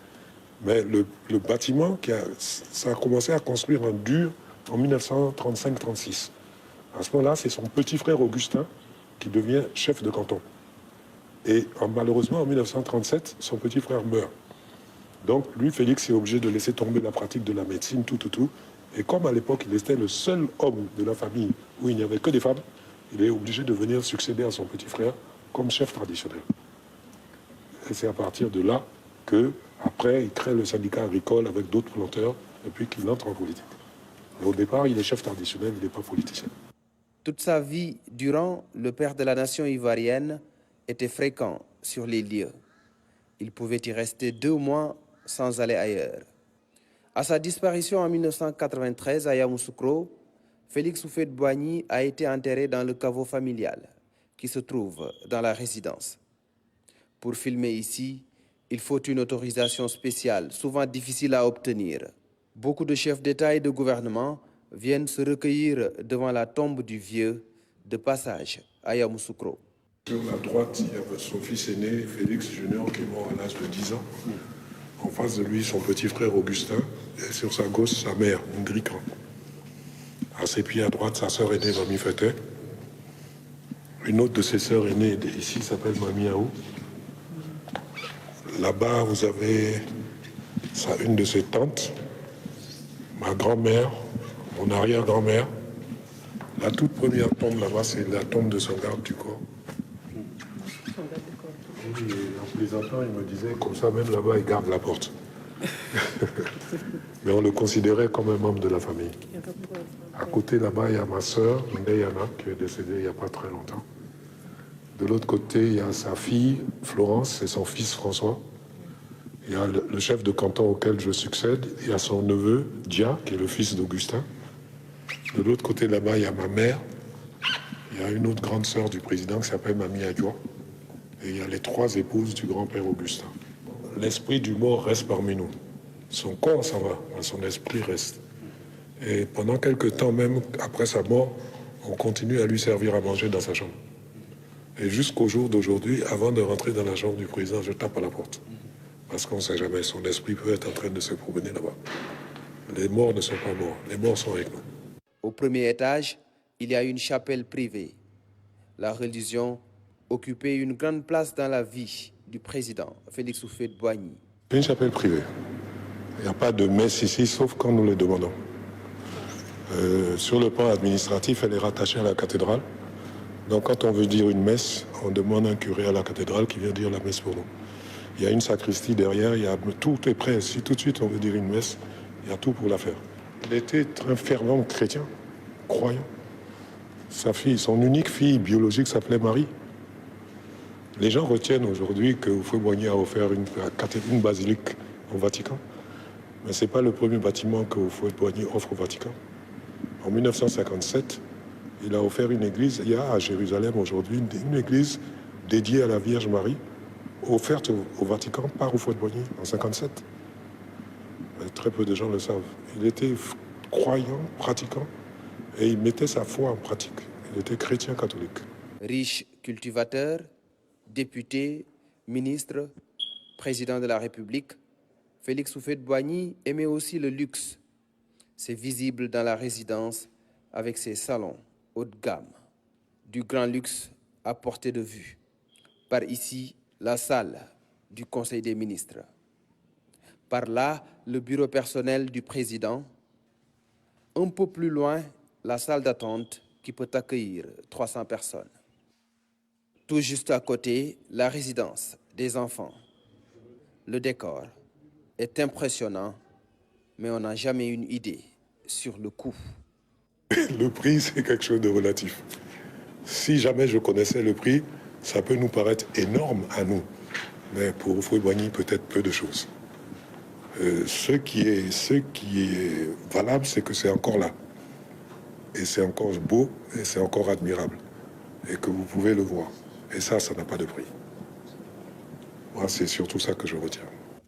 Mais le bâtiment, ça a commencé à construire en dur en 1935-36. À ce moment-là, c'est son petit frère Augustin qui devient chef de canton. Et malheureusement, en 1937, son petit frère meurt. Donc lui, Félix, est obligé de laisser tomber la pratique de la médecine, tout. Et comme à l'époque, il était le seul homme de la famille où il n'y avait que des femmes, il est obligé de venir succéder à son petit frère comme chef traditionnel. Et c'est à partir de là qu'après, il crée le syndicat agricole avec d'autres planteurs et puis qu'il entre en politique. Mais au départ, il est chef traditionnel, il n'est pas politicien. Toute sa vie durant, le père de la nation ivoirienne était fréquent sur les lieux. Il pouvait y rester 2 mois sans aller ailleurs. À sa disparition en 1993 à Yamoussoukro, Félix Houphouët-Boigny a été enterré dans le caveau familial qui se trouve dans la résidence. Pour filmer ici, il faut une autorisation spéciale, souvent difficile à obtenir. Beaucoup de chefs d'État et de gouvernement viennent se recueillir devant la tombe du vieux de passage à Yamoussoukro. Sur la droite, il y avait son fils aîné, Félix Junior, qui est mort à l'âge de 10 ans. En face de lui, son petit frère Augustin. Et sur sa gauche, sa mère, Ndrikan. À ses pieds à droite, sa sœur aînée, Mamie Feté. Une autre de ses sœurs aînées, ici, s'appelle Mamie Aou. Là-bas, vous avez une de ses tantes, ma grand-mère, mon arrière-grand-mère. La toute première tombe là-bas, c'est la tombe de son garde du corps. Oui, en plaisantant, il me disait, comme ça, même là-bas, il garde la porte. Mais on le considérait comme un membre de la famille. À côté, là-bas, il y a ma sœur, Ndeyana, qui est décédée il n'y a pas très longtemps. De l'autre côté, il y a sa fille, Florence, et son fils, François. Il y a le chef de canton auquel je succède. Il y a son neveu, Dia, qui est le fils d'Augustin. De l'autre côté, là-bas, il y a ma mère. Il y a une autre grande sœur du président qui s'appelle Mamie Adjoa. Et il y a les 3 épouses du grand-père Augustin. L'esprit du mort reste parmi nous. Son corps s'en va, mais son esprit reste. Et pendant quelques temps, même après sa mort, on continue à lui servir à manger dans sa chambre. Et jusqu'au jour d'aujourd'hui, avant de rentrer dans la chambre du président, je tape à la porte. Parce qu'on ne sait jamais, son esprit peut être en train de se promener là-bas. Les morts ne sont pas morts, les morts sont avec nous. Au premier étage, il y a une chapelle privée. La religion occupait une grande place dans la vie du président Félix Houphouët-Boigny. C'est une chapelle privée. Il n'y a pas de messe ici, sauf quand nous le demandons. Sur le plan administratif, elle est rattachée à la cathédrale. Donc quand on veut dire une messe, on demande un curé à la cathédrale qui vient dire la messe pour nous. Il y a une sacristie derrière, tout est prêt. Si tout de suite on veut dire une messe, il y a tout pour la faire. Il était un fervent chrétien, croyant. Sa fille, son unique fille biologique s'appelait Marie. Les gens retiennent aujourd'hui que Houphouët-Boigny a offert une basilique au Vatican. Mais ce n'est pas le premier bâtiment que Houphouët-Boigny offre au Vatican. En 1957, il a offert une église. Il y a à Jérusalem aujourd'hui une église dédiée à la Vierge Marie, offerte au Vatican par Houphouët-Boigny en 1957. Mais très peu de gens le savent. Il était croyant, pratiquant, et il mettait sa foi en pratique. Il était chrétien catholique. Riche cultivateur, député, ministre, président de la République, Félix Houphouët-Boigny aimait aussi le luxe. C'est visible dans la résidence avec ses salons haut de gamme, du grand luxe à portée de vue. Par ici, la salle du Conseil des ministres. Par là, le bureau personnel du président. Un peu plus loin, la salle d'attente qui peut accueillir 300 personnes. Tout juste à côté, la résidence des enfants. Le décor est impressionnant, mais on n'a jamais une idée sur le coût. Le prix, c'est quelque chose de relatif. Si jamais je connaissais le prix, ça peut nous paraître énorme à nous. Mais pour Houphouët-Boigny, peut-être peu de choses. Ce qui est valable, c'est que c'est encore là. Et c'est encore beau, et c'est encore admirable. Et que vous pouvez le voir. Et ça n'a pas de prix. Moi, c'est surtout ça que je retiens.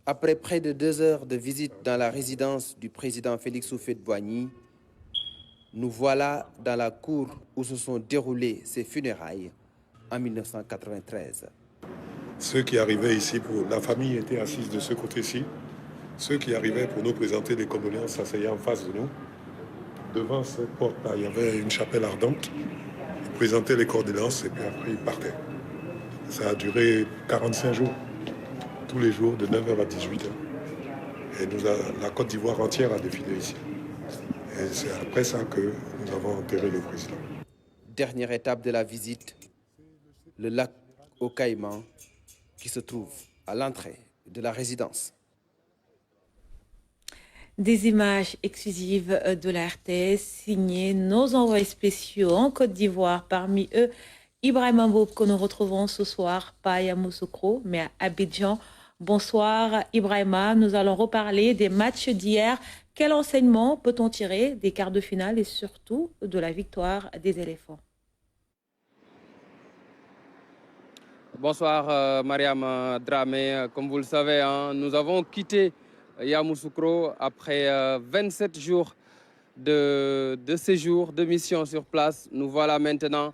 Après près de 2 heures de visite dans la résidence du président Félix Houphouët-Boigny, nous voilà dans la cour où se sont déroulées ses funérailles en 1993. Ceux qui arrivaient ici, la famille était assise de ce côté-ci. Ceux qui arrivaient pour nous présenter des condoléances s'asseyaient en face de nous. Devant cette porte-là, il y avait une chapelle ardente. Ils présentaient les condoléances et puis après ils partaient. Ça a duré 45 jours, tous les jours de 9h à 18h. Et la Côte d'Ivoire entière a défilé ici. Et c'est après ça que nous avons enterré le président. Dernière étape de la visite, le lac aux Caïmans qui se trouve à l'entrée de la résidence. Des images exclusives de la RTS signées nos envoyés spéciaux en Côte d'Ivoire, parmi eux Ibrahima Mboup que nous retrouvons ce soir, pas à Yamoussoukro, mais à Abidjan. Bonsoir Ibrahima, nous allons reparler des matchs d'hier. Quel enseignement peut-on tirer des quarts de finale et surtout de la victoire des éléphants? Bonsoir Mariam Dramé. Comme vous le savez, nous avons quitté Yamoussoukro après 27 jours de séjour, de mission sur place. Nous voilà maintenant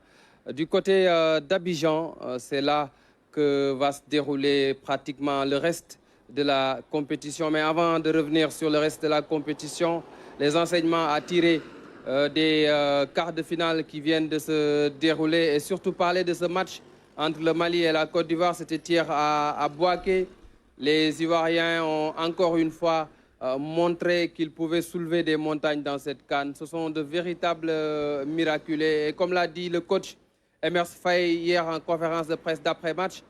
du côté d'Abidjan. C'est là que va se dérouler pratiquement le reste de la compétition. Mais avant de revenir sur le reste de la compétition, les enseignements à tirer des quarts de finale qui viennent de se dérouler et surtout parler de ce match entre le Mali et la Côte d'Ivoire. C'était hier à Bouaké. Les Ivoiriens ont encore une fois montré qu'ils pouvaient soulever des montagnes dans cette CAN. Ce sont de véritables miraculés. Et comme l'a dit le coach Emers Faye hier en conférence de presse d'après-match,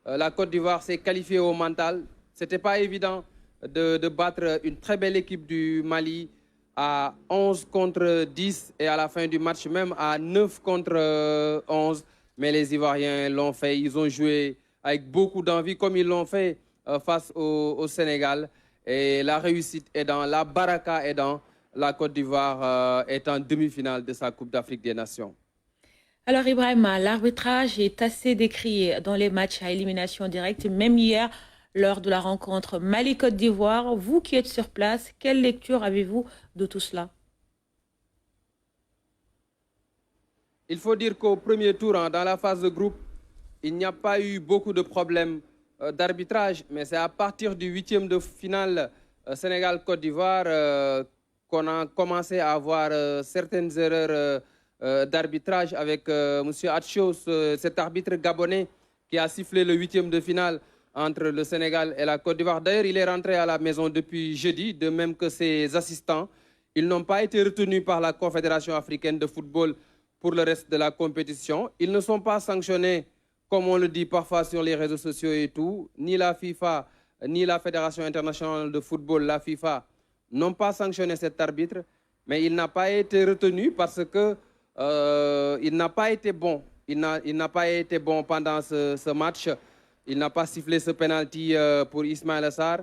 la Côte d'Ivoire s'est qualifiée au mental. Ce n'était pas évident de battre une très belle équipe du Mali à 11 contre 10 et à la fin du match même à 9 contre 11. Mais les Ivoiriens l'ont fait. Ils ont joué avec beaucoup d'envie comme ils l'ont fait face au Sénégal. Et la réussite est dans, la baraka est dans. La Côte d'Ivoire est en demi-finale de sa Coupe d'Afrique des Nations. Alors Ibrahima, l'arbitrage est assez décrié dans les matchs à élimination directe, même hier lors de la rencontre Mali-Côte d'Ivoire. Vous qui êtes sur place, quelle lecture avez-vous de tout cela? Il faut dire qu'au premier tour, dans la phase de groupe, il n'y a pas eu beaucoup de problèmes d'arbitrage, mais c'est à partir du 8e de finale Sénégal-Côte d'Ivoire qu'on a commencé à avoir certaines erreurs d'arbitrage avec M. Atcho, cet arbitre gabonais qui a sifflé le 8e de finale entre le Sénégal et la Côte d'Ivoire. D'ailleurs, il est rentré à la maison depuis jeudi, de même que ses assistants. Ils n'ont pas été retenus par la Confédération africaine de football pour le reste de la compétition. Ils ne sont pas sanctionnés, comme on le dit parfois sur les réseaux sociaux et tout. Ni la FIFA, ni la Fédération internationale de football, la FIFA, n'ont pas sanctionné cet arbitre. Mais il n'a pas été retenu parce que il n'a pas été bon. Il n'a pas été bon pendant ce match. Il n'a pas sifflé ce penalty pour Ismaël Sarr.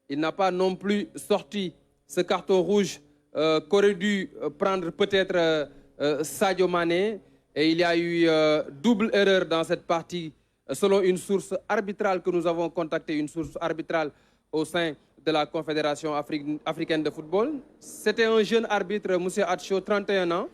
Il n'a pas non plus sorti ce carton rouge qu'aurait dû prendre peut-être Sadio Mané. Et il y a eu double erreur dans cette partie, selon une source arbitrale que nous avons contactée, une source arbitrale au sein de la Confédération africaine de football. C'était un jeune arbitre, M. Atcho, 31 ans.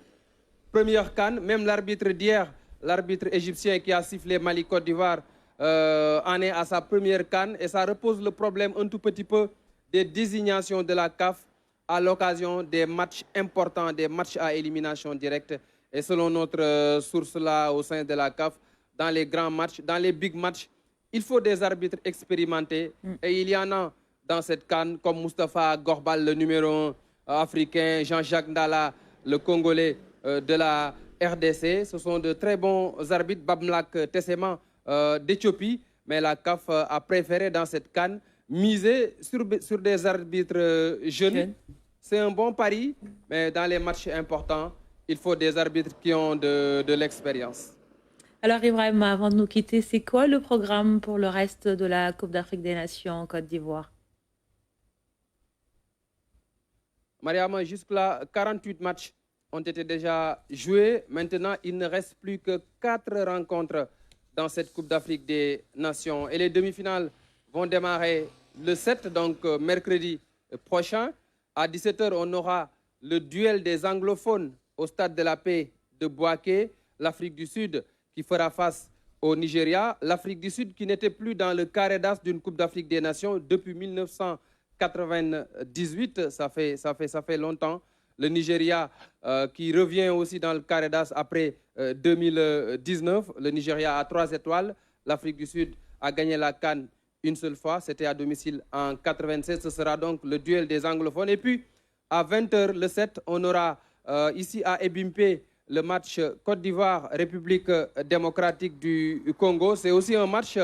Première CAN, même l'arbitre d'hier, l'arbitre égyptien qui a sifflé Mali-Côte d'Ivoire, en est à sa première CAN. Et ça repose le problème un tout petit peu des désignations de la CAF à l'occasion des matchs importants, des matchs à élimination directe. Et selon notre source là au sein de la CAF, dans les grands matchs, dans les big matchs, il faut des arbitres expérimentés. Et il y en a dans cette CAN, comme Moustapha Gorbal, le numéro 1 africain, Jean-Jacques Ndala, le Congolais de la RDC. Ce sont de très bons arbitres, Bamlak Tessema d'Éthiopie. Mais la CAF a préféré dans cette CAN miser sur des arbitres jeunes. C'est un bon pari, mais dans les matchs importants, il faut des arbitres qui ont de l'expérience. Alors Ibrahima, avant de nous quitter, c'est quoi le programme pour le reste de la Coupe d'Afrique des Nations en Côte d'Ivoire? Mariama, jusque-là, 48 matchs ont été déjà joués. Maintenant, il ne reste plus que 4 rencontres dans cette Coupe d'Afrique des Nations. Et les demi-finales vont démarrer le 7, donc mercredi prochain. À 17h, on aura le duel des anglophones au Stade de la Paix de Bouaké, l'Afrique du Sud qui fera face au Nigeria. L'Afrique du Sud qui n'était plus dans le carré d'as d'une Coupe d'Afrique des Nations depuis 1998. Ça fait longtemps. Le Nigeria qui revient aussi dans le carré d'as après 2019. Le Nigeria a 3 étoiles. L'Afrique du Sud a gagné la CAN une seule fois. C'était à domicile en 96. Ce sera donc le duel des anglophones. Et puis, À 20h le 7, on aura ici à Ebimpe le match Côte d'Ivoire-République démocratique du Congo. C'est aussi un match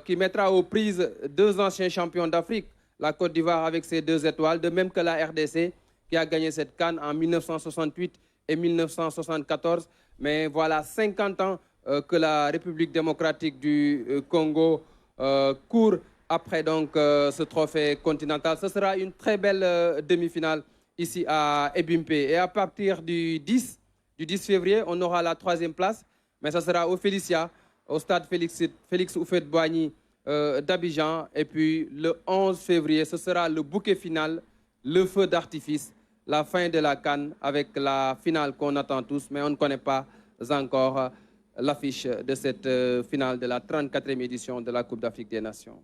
qui mettra aux prises 2 anciens champions d'Afrique. La Côte d'Ivoire avec ses 2 étoiles, de même que la RDC qui a gagné cette CAN en 1968 et 1974. Mais voilà 50 ans que la République démocratique du Congo court après donc ce trophée continental. Ce sera une très belle demi-finale ici à Ebimpe. Et à partir du 10 février, on aura la 3e place, mais ça sera au Félicia, au stade Félix Houphouët-Boigny d'Abidjan. Et puis le 11 février, ce sera le bouquet final, le feu d'artifice, la fin de la CAN avec la finale qu'on attend tous, mais on ne connaît pas encore l'affiche de cette finale de la 34e édition de la Coupe d'Afrique des Nations.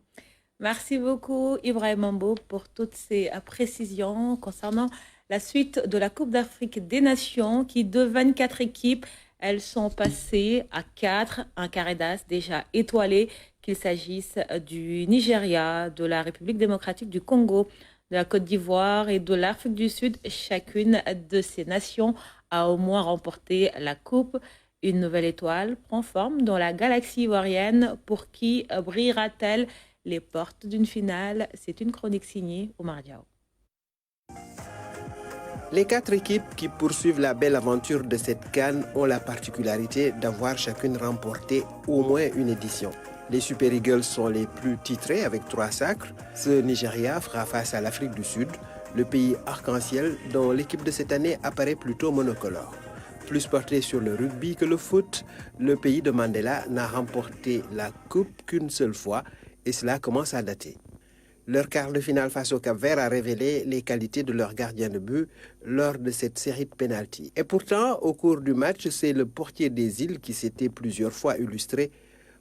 Merci beaucoup Ibrahim Mambo pour toutes ces précisions concernant la suite de la Coupe d'Afrique des Nations qui, de 24 équipes, elles sont passées à 4, un carré d'as déjà étoilé, qu'il s'agisse du Nigeria, de la République démocratique du Congo, de la Côte d'Ivoire et de l'Afrique du Sud. Chacune de ces nations a au moins remporté la Coupe. Une nouvelle étoile prend forme dans la galaxie ivoirienne. Pour qui brillera-t-elle les portes d'une finale? C'est une chronique signée Omar Diaw. Les 4 équipes qui poursuivent la belle aventure de cette CAN ont la particularité d'avoir chacune remporté au moins une édition. Les Super Eagles sont les plus titrés avec 3 sacres. Ce Nigeria fera face à l'Afrique du Sud, le pays arc-en-ciel dont l'équipe de cette année apparaît plutôt monocolore. Plus porté sur le rugby que le foot, le pays de Mandela n'a remporté la coupe qu'une seule fois et cela commence à dater. Leur quart de finale face au Cap-Vert a révélé les qualités de leur gardien de but lors de cette série de pénaltys. Et pourtant, au cours du match, c'est le portier des îles qui s'était plusieurs fois illustré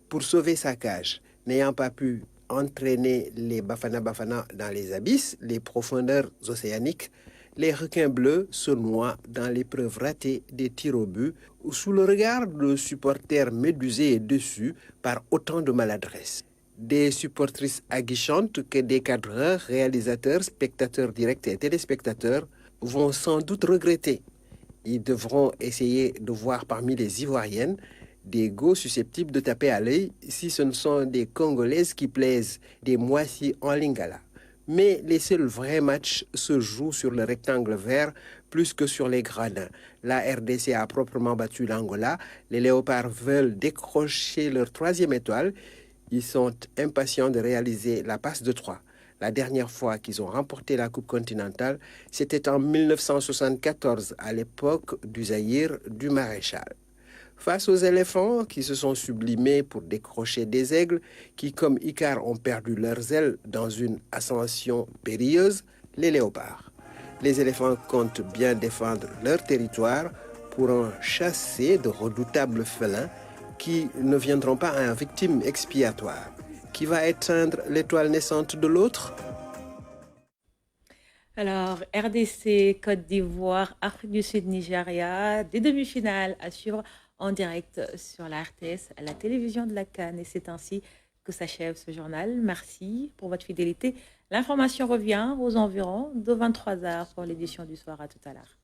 pour sauver sa cage. N'ayant pas pu entraîner les Bafana Bafana dans les abysses, les profondeurs océaniques, les requins bleus se noient dans l'épreuve ratée des tirs au but ou sous le regard de supporters médusés et déçus par autant de maladresse. Des supportrices aguichantes que des cadreurs, réalisateurs, spectateurs directs et téléspectateurs vont sans doute regretter. Ils devront essayer de voir parmi les Ivoiriennes des go susceptibles de taper à l'œil si ce ne sont des Congolaises qui plaisent, des Moissy en Lingala. Mais les seuls vrais matchs se jouent sur le rectangle vert plus que sur les gradins. La RDC a proprement battu l'Angola. Les Léopards veulent décrocher leur 3e étoile. Ils sont impatients de réaliser la passe de 3. La dernière fois qu'ils ont remporté la Coupe continentale, c'était en 1974, à l'époque du Zaïre du Maréchal. Face aux éléphants qui se sont sublimés pour décrocher des aigles, qui comme Icare ont perdu leurs ailes dans une ascension périlleuse, les léopards. Les éléphants comptent bien défendre leur territoire pour en chasser de redoutables félins qui ne viendront pas en victime expiatoire. Qui va éteindre l'étoile naissante de l'autre? Alors, RDC, Côte d'Ivoire, Afrique du Sud, Nigeria, des demi-finales à suivre en direct sur la RTS, la télévision de la CAN. Et c'est ainsi que s'achève ce journal. Merci pour votre fidélité. L'information revient aux environs de 23h pour l'édition du soir. À tout à l'heure.